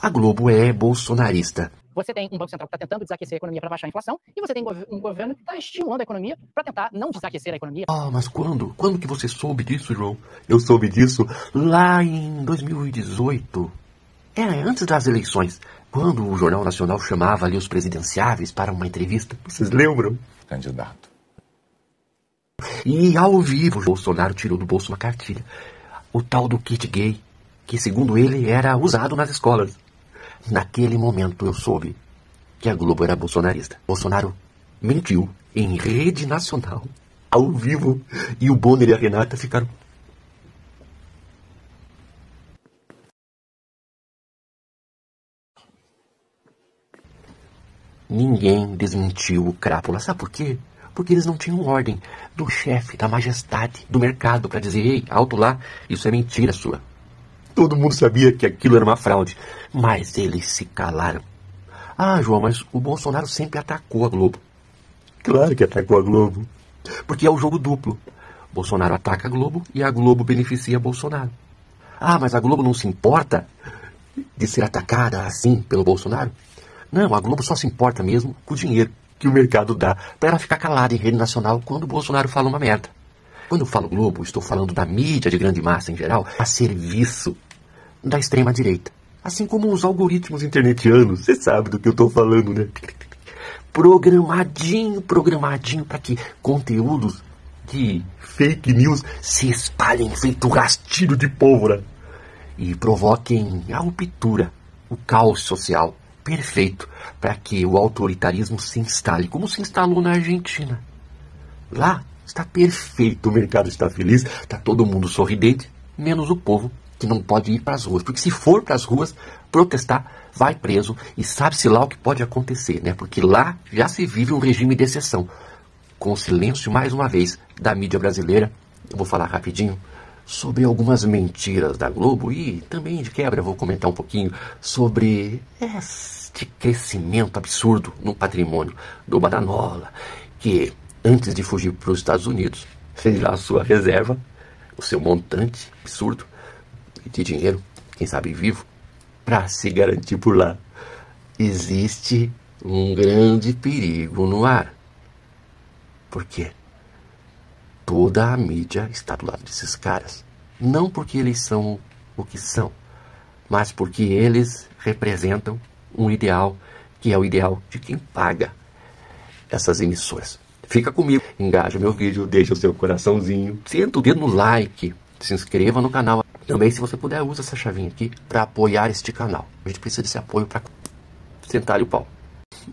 A Globo é bolsonarista. Você tem um Banco Central que está tentando desaquecer a economia para baixar a inflação, e você tem um governo que está estimulando a economia para tentar não desaquecer a economia. Ah, mas quando? Quando que você soube disso, João? Eu soube disso lá em 2018. Antes das eleições. Quando o Jornal Nacional chamava ali os presidenciáveis para uma entrevista. Vocês lembram? Candidato. E ao vivo, Bolsonaro tirou do bolso uma cartilha. O tal do kit gay, que segundo ele era usado nas escolas. Naquele momento eu soube que a Globo era bolsonarista. Bolsonaro mentiu em rede nacional, ao vivo, e o Bonner e a Renata ficaram... Ninguém desmentiu o Crápula. Sabe por quê? Porque eles não tinham ordem do chefe, da majestade, do mercado para dizer: ei, alto lá, isso é mentira sua. Todo mundo sabia que aquilo era uma fraude, mas eles se calaram. Ah, João, mas o Bolsonaro sempre atacou a Globo. Claro que atacou a Globo, porque é o jogo duplo. Bolsonaro ataca a Globo e a Globo beneficia Bolsonaro. Ah, mas a Globo não se importa de ser atacada assim pelo Bolsonaro? Não, a Globo só se importa mesmo com o dinheiro que o mercado dá para ela ficar calada em rede nacional quando o Bolsonaro fala uma merda. Quando eu falo Globo, estou falando da mídia de grande massa em geral, a serviço da extrema-direita. Assim como os algoritmos internetianos, você sabe do que eu estou falando, né? Programadinho para que conteúdos de fake news se espalhem feito rastilho de pólvora e provoquem a ruptura, o caos social perfeito para que o autoritarismo se instale, como se instalou na Argentina. Lá está perfeito, o mercado está feliz, está todo mundo sorridente, menos o povo que não pode ir para as ruas. Porque se for para as ruas protestar, vai preso e sabe-se lá o que pode acontecer, né? Porque lá já se vive um regime de exceção. Com o silêncio, mais uma vez, da mídia brasileira, eu vou falar rapidinho sobre algumas mentiras da Globo e também, de quebra, eu vou comentar um pouquinho sobre este crescimento absurdo no patrimônio do Badanola, que antes de fugir para os Estados Unidos, fez lá a sua reserva, o seu montante absurdo de dinheiro, quem sabe vivo, para se garantir por lá. Existe um grande perigo no ar. Por quê? Toda a mídia está do lado desses caras. Não porque eles são o que são, mas porque eles representam um ideal que é o ideal de quem paga essas emissoras. Fica comigo, engaja meu vídeo, deixa o seu coraçãozinho, senta o dedo no like, se inscreva no canal. Também, se você puder, usa essa chavinha aqui para apoiar este canal. A gente precisa desse apoio para sentar o pau.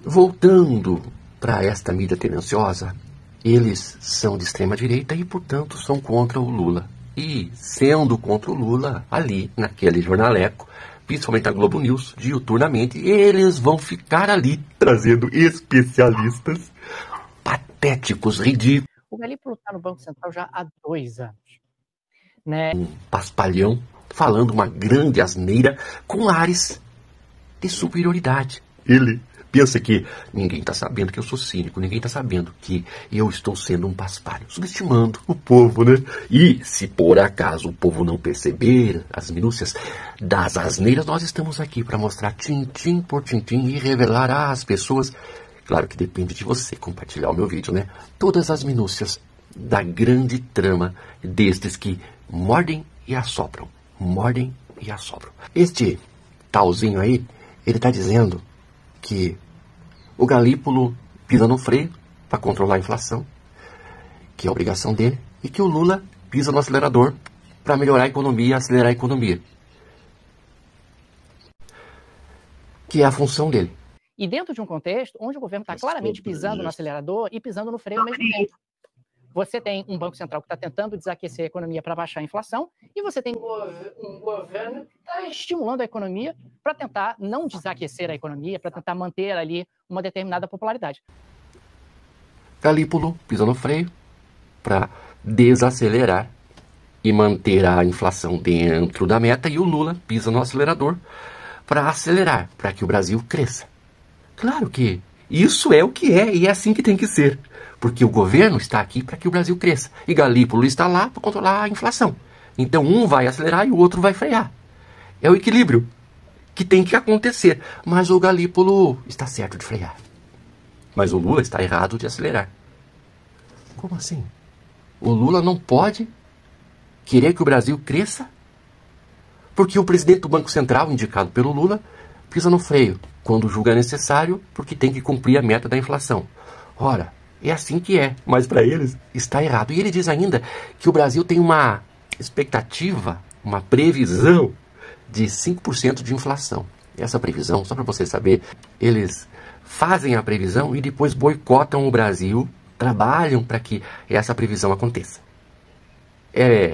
Voltando para esta mídia tendenciosa, eles são de extrema direita e, portanto, são contra o Lula. E, sendo contra o Lula, ali, naquele jornaleco, principalmente a Globo News, diuturnamente, eles vão ficar ali trazendo especialistas patéticos, ridículos. O Galípolo está no Banco Central já há 2 anos. Né? Um paspalhão falando uma grande asneira com ares de superioridade. Ele pensa que ninguém está sabendo que eu sou cínico, ninguém está sabendo que eu estou sendo um paspalho, subestimando o povo, né? E se por acaso o povo não perceber as minúcias das asneiras, nós estamos aqui para mostrar tintim por tintim e revelar às pessoas, claro que depende de você compartilhar o meu vídeo, né? Todas as minúcias da grande trama destes que mordem e assopram, mordem e assopram. Este talzinho aí, ele está dizendo que o Galípolo pisa no freio para controlar a inflação, que é a obrigação dele, e que o Lula pisa no acelerador para melhorar a economia e acelerar a economia, que é a função dele. E dentro de um contexto onde o governo está claramente pisando no acelerador e pisando no freio ao mesmo tempo. Você tem um Banco Central que está tentando desaquecer a economia para baixar a inflação, e você tem um governo que está estimulando a economia para tentar não desaquecer a economia, para tentar manter ali uma determinada popularidade. Galípolo pisa no freio para desacelerar e manter a inflação dentro da meta, e o Lula pisa no acelerador para acelerar, para que o Brasil cresça. Claro que isso é o que é, e é assim que tem que ser. Porque o governo está aqui para que o Brasil cresça. E Galípolo está lá para controlar a inflação. Então um vai acelerar e o outro vai frear. É o equilíbrio. que tem que acontecer. Mas o Galípolo está certo de frear. Mas o Lula está errado de acelerar. Como assim? O Lula não pode querer que o Brasil cresça? Porque o presidente do Banco Central, indicado pelo Lula, pisa no freio quando julga necessário, porque tem que cumprir a meta da inflação. Ora, é assim que é, mas para eles está errado. E ele diz ainda que o Brasil tem uma expectativa, uma previsão de 5% de inflação. Essa previsão, só para você saber, eles fazem a previsão e depois boicotam o Brasil, trabalham para que essa previsão aconteça.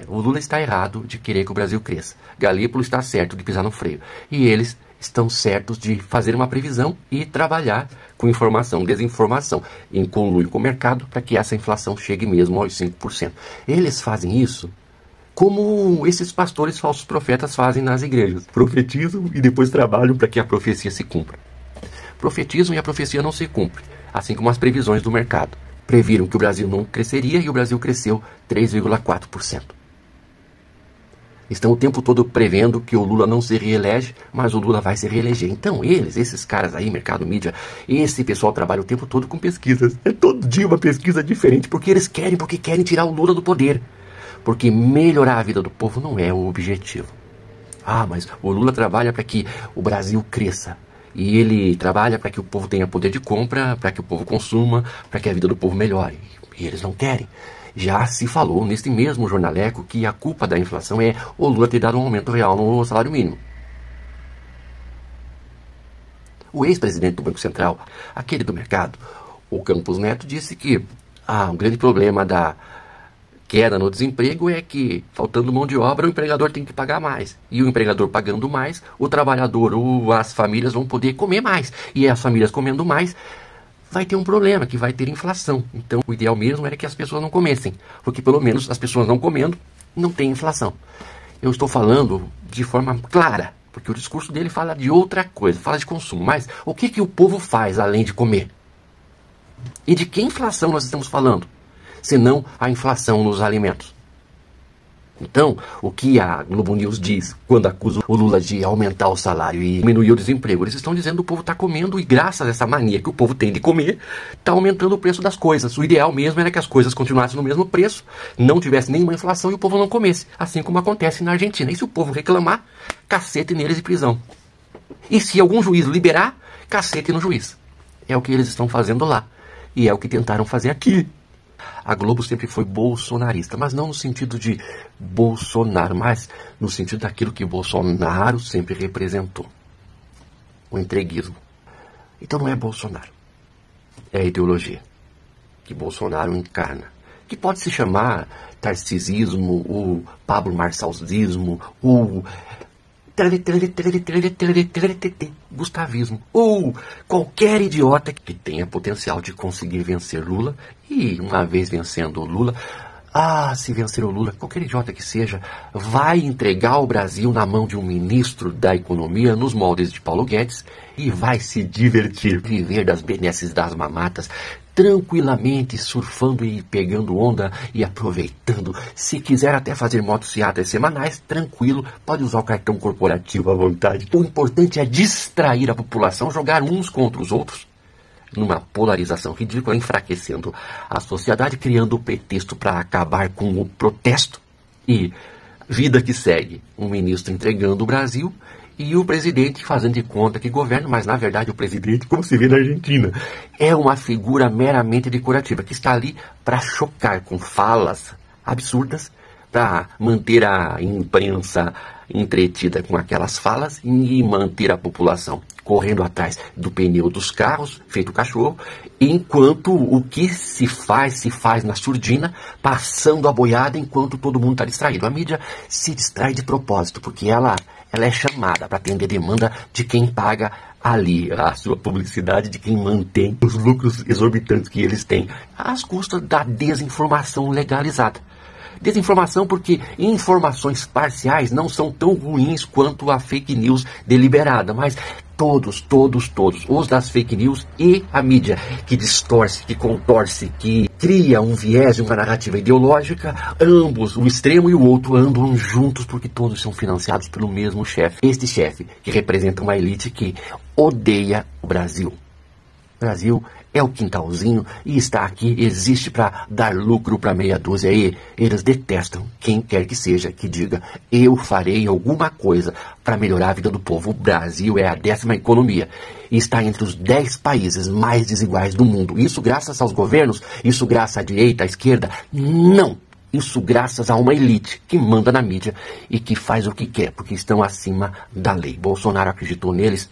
O Lula está errado de querer que o Brasil cresça. Galípolo está certo de pisar no freio. E eles estão certos de fazer uma previsão e trabalhar com informação, desinformação, em conluio com o mercado para que essa inflação chegue mesmo aos 5%. Eles fazem isso como esses pastores falsos profetas fazem nas igrejas. Profetizam e depois trabalham para que a profecia se cumpra. Profetizam e a profecia não se cumpre, assim como as previsões do mercado. Previram que o Brasil não cresceria e o Brasil cresceu 3,4%. Estão o tempo todo prevendo que o Lula não se reelege, mas o Lula vai se reeleger. Então esses caras aí, mercado, mídia, esse pessoal trabalha o tempo todo com pesquisas. É todo dia uma pesquisa diferente, porque querem tirar o Lula do poder. Porque melhorar a vida do povo não é o objetivo. Mas o Lula trabalha para que o Brasil cresça. E ele trabalha para que o povo tenha poder de compra, para que o povo consuma, para que a vida do povo melhore. E eles não querem. Já se falou nesse mesmo jornaleco que a culpa da inflação é o Lula ter dado um aumento real no salário mínimo. O ex-presidente do Banco Central, aquele do mercado, o Campos Neto, disse que um grande problema da queda no desemprego é que, faltando mão de obra, o empregador tem que pagar mais. E o empregador pagando mais, o trabalhador ou as famílias vão poder comer mais. E as famílias comendo mais, vai ter um problema, que vai ter inflação. Então, o ideal mesmo era que as pessoas não comessem. Porque, pelo menos, as pessoas não comendo, não tem inflação. Eu estou falando de forma clara, porque o discurso dele fala de outra coisa, fala de consumo. Mas o que o povo faz além de comer? E de que inflação nós estamos falando? Senão a inflação nos alimentos. Então, o que a Globo News diz quando acusa o Lula de aumentar o salário e diminuir o desemprego? Eles estão dizendo que o povo está comendo e graças a essa mania que o povo tem de comer, está aumentando o preço das coisas. O ideal mesmo era que as coisas continuassem no mesmo preço, não tivesse nenhuma inflação e o povo não comesse. Assim como acontece na Argentina. E se o povo reclamar, cacete neles e prisão. E se algum juiz liberar, cacete no juiz. É o que eles estão fazendo lá. E é o que tentaram fazer aqui. A Globo sempre foi bolsonarista, mas não no sentido de Bolsonaro, mas no sentido daquilo que Bolsonaro sempre representou. O entreguismo. Então não é Bolsonaro. É a ideologia que Bolsonaro encarna. Que pode se chamar tarcisismo, o Pablo Marçalzismo, o gustavismo, ou qualquer idiota que tenha potencial de conseguir vencer Lula, e uma vez vencendo o Lula, se vencer o Lula, qualquer idiota que seja, vai entregar o Brasil na mão de um ministro da economia nos moldes de Paulo Guedes e vai se divertir, viver das benesses das mamatas, tranquilamente surfando e pegando onda e aproveitando. Se quiser até fazer motocicletas semanais, tranquilo, pode usar o cartão corporativo à vontade. O importante é distrair a população, jogar uns contra os outros, numa polarização ridícula, enfraquecendo a sociedade, criando o pretexto para acabar com o protesto. E vida que segue, um ministro entregando o Brasil e o presidente fazendo de conta que governa, mas na verdade o presidente, como se vê na Argentina, é uma figura meramente decorativa, que está ali para chocar com falas absurdas, para manter a imprensa entretida com aquelas falas e manter a população correndo atrás do pneu dos carros, feito cachorro, enquanto o que se faz na surdina, passando a boiada enquanto todo mundo está distraído. A mídia se distrai de propósito, porque ela é chamada para atender demanda de quem paga ali a sua publicidade, de quem mantém os lucros exorbitantes que eles têm, às custas da desinformação legalizada. Desinformação porque informações parciais não são tão ruins quanto a fake news deliberada, mas todos, os das fake news e a mídia que distorce, que contorce, que cria um viés, uma narrativa ideológica, ambos, o extremo e o outro, andam juntos porque todos são financiados pelo mesmo chefe. Este chefe que representa uma elite que odeia o Brasil. O Brasil é o quintalzinho e está aqui, existe para dar lucro para meia dúzia. E eles detestam quem quer que seja que diga: eu farei alguma coisa para melhorar a vida do povo. O Brasil é a 10ª economia e está entre os 10 países mais desiguais do mundo. Isso graças aos governos? Isso graças à direita, à esquerda? Não! Isso graças a uma elite que manda na mídia e que faz o que quer, porque estão acima da lei. Bolsonaro acreditou neles,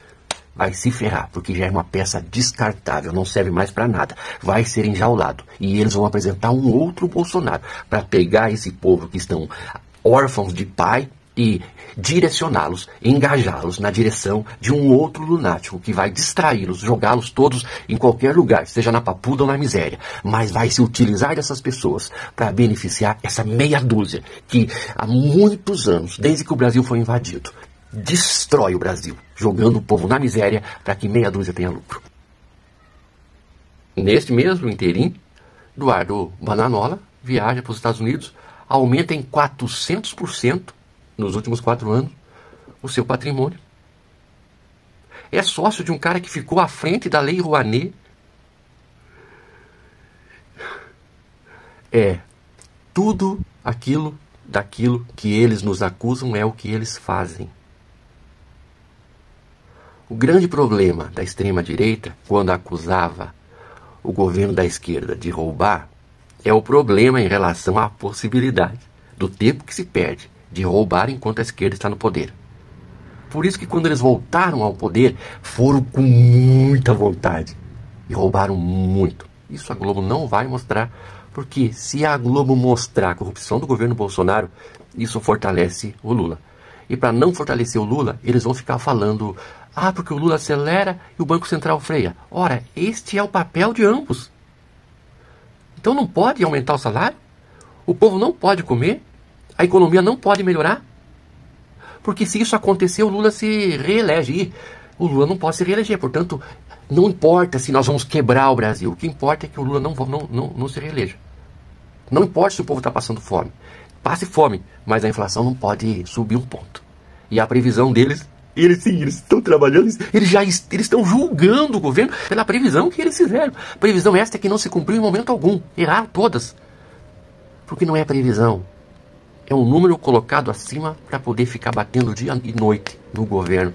vai se ferrar, porque já é uma peça descartável, não serve mais para nada, vai ser enjaulado. E eles vão apresentar um outro Bolsonaro para pegar esse povo que estão órfãos de pai e direcioná-los, engajá-los na direção de um outro lunático que vai distraí-los, jogá-los todos em qualquer lugar, seja na papuda ou na miséria, mas vai se utilizar dessas pessoas para beneficiar essa meia dúzia que há muitos anos, desde que o Brasil foi invadido, destrói o Brasil, jogando o povo na miséria para que meia dúzia tenha lucro. Neste mesmo interim, Eduardo Bananola viaja para os Estados Unidos, aumenta em 400% nos últimos 4 anos o seu patrimônio. É sócio de um cara que ficou à frente da Lei Rouanet. É tudo daquilo que eles nos acusam é o que eles fazem. O grande problema da extrema-direita, quando acusava o governo da esquerda de roubar, é o problema em relação à possibilidade do tempo que se perde de roubar enquanto a esquerda está no poder. Por isso que quando eles voltaram ao poder, foram com muita vontade e roubaram muito. Isso a Globo não vai mostrar, porque se a Globo mostrar a corrupção do governo Bolsonaro, isso fortalece o Lula. E para não fortalecer o Lula, eles vão ficar falando: ah, porque o Lula acelera e o Banco Central freia. Ora, este é o papel de ambos. Então não pode aumentar o salário? O povo não pode comer? A economia não pode melhorar? Porque se isso acontecer, o Lula se reelege. E o Lula não pode se reeleger. Portanto, não importa se nós vamos quebrar o Brasil. O que importa é que o Lula não se reeleja. Não importa se o povo está passando fome. Passe fome, mas a inflação não pode subir um ponto. E a previsão deles, eles estão trabalhando, eles estão julgando o governo pela previsão que eles fizeram. Previsão esta que não se cumpriu em momento algum. Erraram todas. Porque não é previsão. É um número colocado acima para poder ficar batendo dia e noite no governo.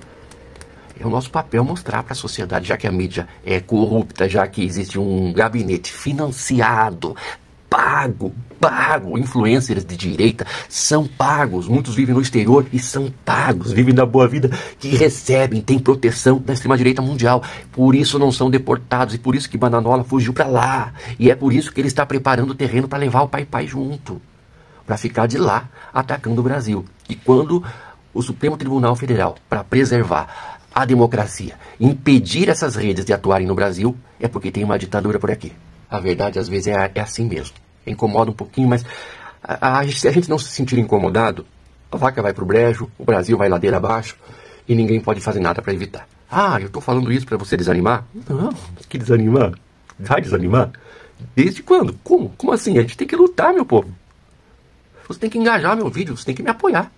É o nosso papel mostrar para a sociedade, já que a mídia é corrupta, já que existe um gabinete financiado, pago, influencers de direita são pagos, muitos vivem no exterior e são pagos, vivem na boa vida, que recebem, têm proteção da extrema-direita mundial, por isso não são deportados, e por isso que Bananola fugiu para lá, e é por isso que ele está preparando o terreno para levar o pai junto, para ficar de lá atacando o Brasil. E quando o Supremo Tribunal Federal, para preservar a democracia, impedir essas redes de atuarem no Brasil, é porque tem uma ditadura por aqui. A verdade, às vezes, é assim mesmo. Incomoda um pouquinho, mas se a gente não se sentir incomodado, a vaca vai pro brejo, o Brasil vai ladeira abaixo e ninguém pode fazer nada para evitar. Ah, eu estou falando isso para você desanimar? Não, que desanimar? Vai desanimar? Desde quando? Como? Como assim? A gente tem que lutar, meu povo. Você tem que engajar meu vídeo, você tem que me apoiar.